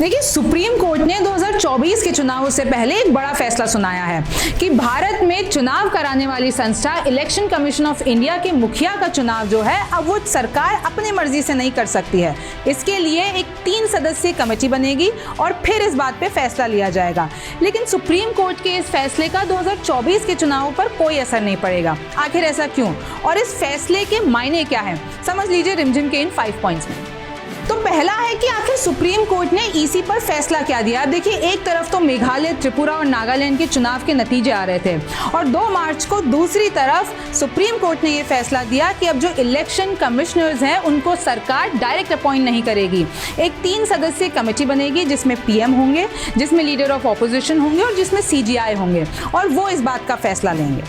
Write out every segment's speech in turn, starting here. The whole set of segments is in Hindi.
देखिए, सुप्रीम कोर्ट ने 2024 के चुनाव से पहले एक बड़ा फैसला सुनाया है कि भारत में चुनाव कराने वाली संस्था इलेक्शन कमीशन ऑफ इंडिया के मुखिया का चुनाव जो है अब वो सरकार अपनी मर्जी से नहीं कर सकती है। इसके लिए एक 3 सदस्यीय कमेटी बनेगी और फिर इस बात पे फैसला लिया जाएगा। लेकिन सुप्रीम कोर्ट के इस फैसले का 2024 के चुनावों पर कोई असर नहीं पड़ेगा। आखिर ऐसा क्यों और इस फैसले के मायने क्या है, समझ लीजिए रिमझिम के इन 5 पॉइंट्स में। तो पहला है कि आखिर सुप्रीम कोर्ट ने ईसी पर फैसला क्या दिया। अब देखिए, एक तरफ तो मेघालय, त्रिपुरा और नागालैंड के चुनाव के नतीजे आ रहे थे और 2 मार्च को दूसरी तरफ सुप्रीम कोर्ट ने ये फैसला दिया कि अब जो इलेक्शन कमिश्नर्स हैं उनको सरकार डायरेक्ट अपॉइंट नहीं करेगी। एक 3 सदस्यीय कमेटी बनेगी जिसमें पीएम होंगे, जिसमें लीडर ऑफ ऑपोजिशन होंगे और जिसमें सीजीआई होंगे और वो इस बात का फैसला लेंगे।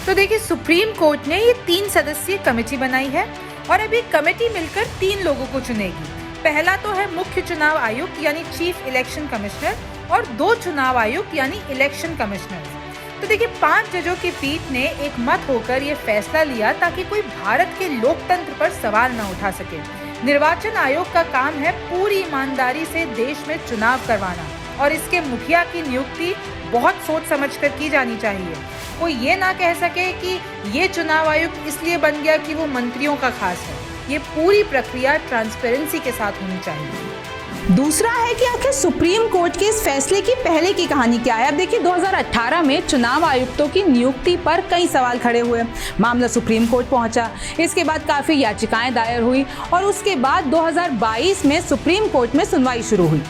तो देखिए, सुप्रीम कोर्ट ने ये 3 सदस्यीय कमेटी बनाई है और अभी कमेटी मिलकर 3 लोगों को चुनेगी। पहला तो है मुख्य चुनाव आयुक्त यानी चीफ इलेक्शन कमिश्नर और 2 चुनाव आयुक्त यानी इलेक्शन कमिश्नर। तो देखिए, 5 जजों की पीठ ने एक मत होकर ये फैसला लिया ताकि कोई भारत के लोकतंत्र पर सवाल न उठा सके। निर्वाचन आयोग का काम है पूरी ईमानदारी से देश में चुनाव करवाना और इसके मुखिया की नियुक्ति बहुत सोच समझकर की जानी चाहिए। कोई ये ना कह सके कि ये चुनाव आयुक्त इसलिए बन गया कि वो मंत्रियों का खास है। ये पूरी प्रक्रिया ट्रांसपेरेंसी के साथ होनी चाहिए। दूसरा है कि आखिर सुप्रीम कोर्ट के इस फैसले की पहले की कहानी क्या है। अब देखिए, 2018 में चुनाव आयुक्तों की नियुक्ति पर कई सवाल खड़े हुए, मामला सुप्रीम कोर्ट पहुंचा। इसके बाद काफी याचिकाएं दायर हुई और उसके बाद 2022 में सुप्रीम कोर्ट में सुनवाई शुरू हुई।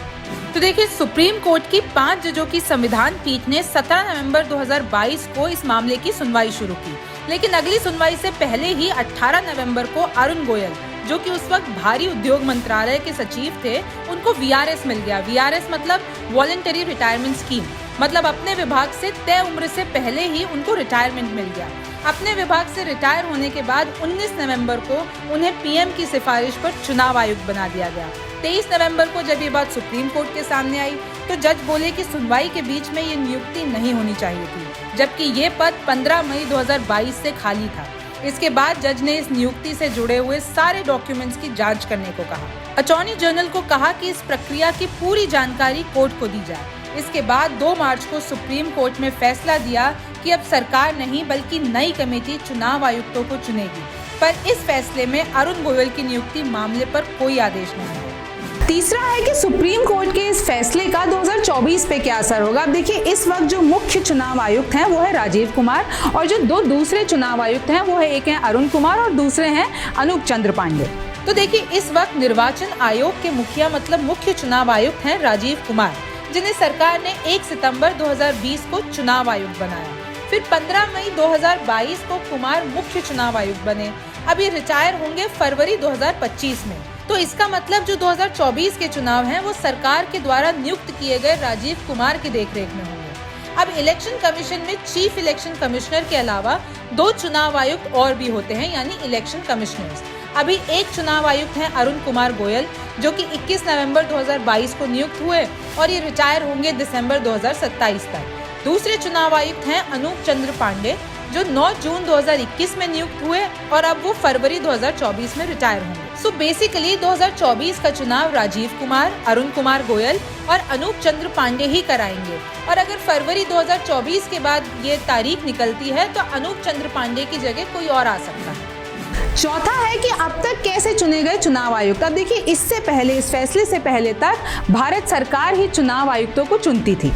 तो देखिए, सुप्रीम कोर्ट की 5 जजों की संविधान पीठ ने 17 नवंबर 2022 को इस मामले की सुनवाई शुरू की, लेकिन अगली सुनवाई से पहले ही 18 नवंबर को अरुण गोयल, जो कि उस वक्त भारी उद्योग मंत्रालय के सचिव थे, उनको वीआरएस मिल गया। वीआरएस मतलब वॉलंटरी रिटायरमेंट स्कीम, मतलब अपने विभाग से तय उम्र से पहले ही उनको रिटायरमेंट मिल गया। अपने विभाग से रिटायर होने के बाद 19 नवंबर को उन्हें पीएम की सिफारिश पर चुनाव आयुक्त बना दिया गया। 23 नवंबर को जब ये बात सुप्रीम कोर्ट के सामने आई तो जज बोले कि सुनवाई के बीच में ये नियुक्ति नहीं होनी चाहिए थी, जबकि ये पद 15 मई 2022 से खाली था। इसके बाद जज ने इस नियुक्ति से जुड़े हुए सारे डॉक्यूमेंट्स की जांच करने को कहा। अटॉर्नी जनरल को कहा कि इस प्रक्रिया की पूरी जानकारी कोर्ट को दी जाए। इसके बाद 2 मार्च को सुप्रीम कोर्ट में फैसला दिया कि अब सरकार नहीं बल्कि नई कमेटी चुनाव आयुक्तों को चुनेगी, पर इस फैसले में अरुण गोयल की नियुक्ति मामले पर कोई आदेश नहीं है। तीसरा है कि सुप्रीम कोर्ट के इस फैसले का 2024 पे क्या असर होगा। अब देखिए, इस वक्त जो मुख्य चुनाव आयुक्त हैं वो है राजीव कुमार और जो 2 दूसरे चुनाव आयुक्त हैं वो है, एक है अरुण कुमार और दूसरे हैं अनूप चंद्र पांडे। तो देखिए, इस वक्त निर्वाचन आयोग के मुखिया मतलब मुख्य चुनाव आयुक्त हैं राजीव कुमार, जिन्हें सरकार ने 1 सितंबर 2020 को चुनाव आयुक्त बनाया। फिर 15 मई 2022 को कुमार मुख्य चुनाव आयुक्त बने। अब ये रिटायर होंगे फरवरी 2025 में। तो इसका मतलब जो 2024 के चुनाव हैं वो सरकार के द्वारा नियुक्त किए गए राजीव कुमार की देखरेख में होंगे। अब इलेक्शन कमीशन में चीफ इलेक्शन कमिश्नर के अलावा 2 चुनाव आयुक्त और भी होते हैं, यानी इलेक्शन कमिश्नर्स। अभी एक चुनाव आयुक्त हैं अरुण कुमार गोयल, जो कि 21 नवंबर 2022 को नियुक्त हुए और ये रिटायर होंगे दिसंबर 2027 तक। दूसरे चुनाव आयुक्त हैं अनूप चंद्र पांडे, जो 9 जून 2021 में नियुक्त हुए और अब वो फरवरी 2024 में रिटायर होंगे। सो बेसिकली 2024 का चुनाव राजीव कुमार, अरुण कुमार गोयल और अनूप चंद्र पांडे ही कराएंगे और अगर फरवरी 2024 के बाद ये तारीख निकलती है तो अनूप चंद्र पांडे की जगह कोई और आ सकता है। चौथा है कि अब तक कैसे चुने गए चुनाव आयुक्त। अब देखिए, इससे पहले, इस फैसले से पहले तक भारत सरकार ही चुनाव आयुक्तों को चुनती थी।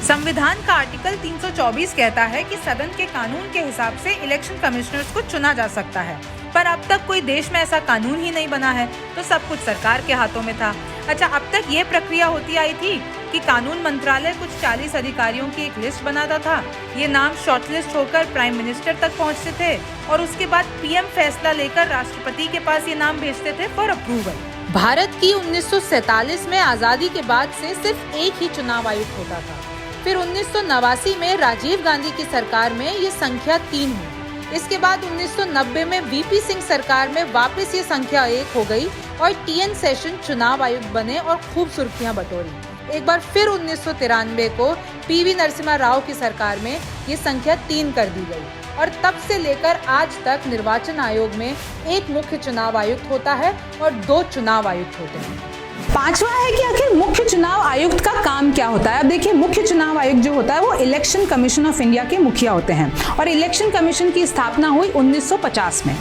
संविधान का आर्टिकल 324 कहता है कि सदन के कानून के हिसाब से इलेक्शन कमिश्नर्स को चुना जा सकता है, पर अब तक कोई देश में ऐसा कानून ही नहीं बना है, तो सब कुछ सरकार के हाथों में था। अच्छा, अब तक ये प्रक्रिया होती आई थी कि कानून मंत्रालय कुछ 40 अधिकारियों की एक लिस्ट बनाता था। ये नाम शॉर्टलिस्ट होकर प्राइम मिनिस्टर तक पहुंचते थे और उसके बाद पीएम फैसला लेकर राष्ट्रपति के पास ये नाम भेजते थे फॉर अप्रूवल। भारत की 1947 में आजादी के बाद से सिर्फ एक ही चुनाव आयुक्त होता था। फिर 1989 में राजीव गांधी की सरकार में ये संख्या 3 हुई। इसके बाद 1990 में वीपी सिंह सरकार में वापस ये संख्या 1 हो गई और टीएन सेशन चुनाव आयुक्त बने और खूब सुर्खियां बटोरी। एक बार फिर 1993 को पीवी नरसिम्हा राव की सरकार में ये संख्या 3 कर दी गई और तब से लेकर आज तक निर्वाचन आयोग में एक मुख्य चुनाव आयुक्त होता है और 2 चुनाव आयुक्त होते हैं। पांचवा है कि आखिर मुख्य चुनाव होता है। अब देखिए, मुख्य चुनाव आयुक्त जो होता है वो इलेक्शन कमीशन ऑफ इंडिया के मुखिया होते हैं और इलेक्शन कमीशन की स्थापना हुई 1950 में।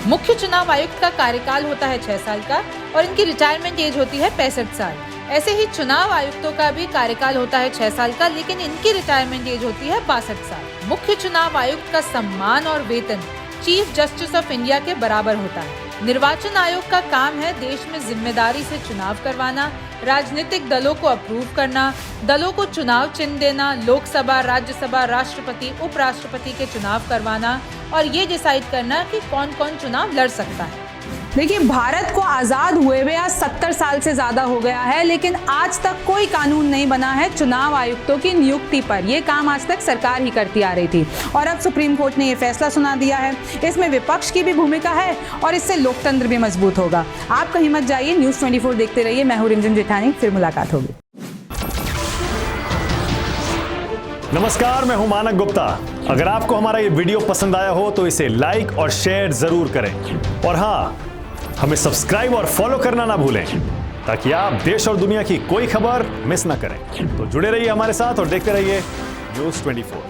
मुख्य चुनाव आयुक्त का कार्यकाल होता है 6 साल का और इनकी रिटायरमेंट एज होती है 65 साल। ऐसे ही चुनाव आयुक्तों का भी कार्यकाल होता है 6 साल का, लेकिन इनकी रिटायरमेंट एज होती है 62 साल। मुख्य चुनाव आयुक्त का सम्मान और वेतन चीफ जस्टिस ऑफ इंडिया के बराबर होता है। निर्वाचन आयोग का काम है देश में जिम्मेदारी से चुनाव करवाना, राजनीतिक दलों को अप्रूव करना, दलों को चुनाव चिन्ह देना, लोकसभा, राज्यसभा, राष्ट्रपति, उपराष्ट्रपति के चुनाव करवाना और ये डिसाइड करना कि कौन कौन चुनाव लड़ सकता है। देखिए, भारत को आज़ाद हुए आज 70 साल से ज़्यादा हो गया है, लेकिन आज तक कोई कानून नहीं बना है चुनाव आयुक्तों की नियुक्ति पर। ये काम आज तक सरकार ही करती आ रही थी और अब सुप्रीम कोर्ट ने ये फैसला सुना दिया है। इसमें विपक्ष की भी भूमिका है और इससे लोकतंत्र भी मजबूत होगा। आप कहीं मत जाइए, न्यूज़ 24 देखते रहिए। मैं हूँ रिमझिम जेठानी, फिर मुलाकात होगी। नमस्कार, मैं हूं मानक गुप्ता। अगर आपको हमारा ये वीडियो पसंद आया हो तो इसे लाइक और शेयर जरूर करें और हाँ, हमें सब्सक्राइब और फॉलो करना ना भूलें ताकि आप देश और दुनिया की कोई खबर मिस ना करें। तो जुड़े रहिए हमारे साथ और देखते रहिए न्यूज़ 24।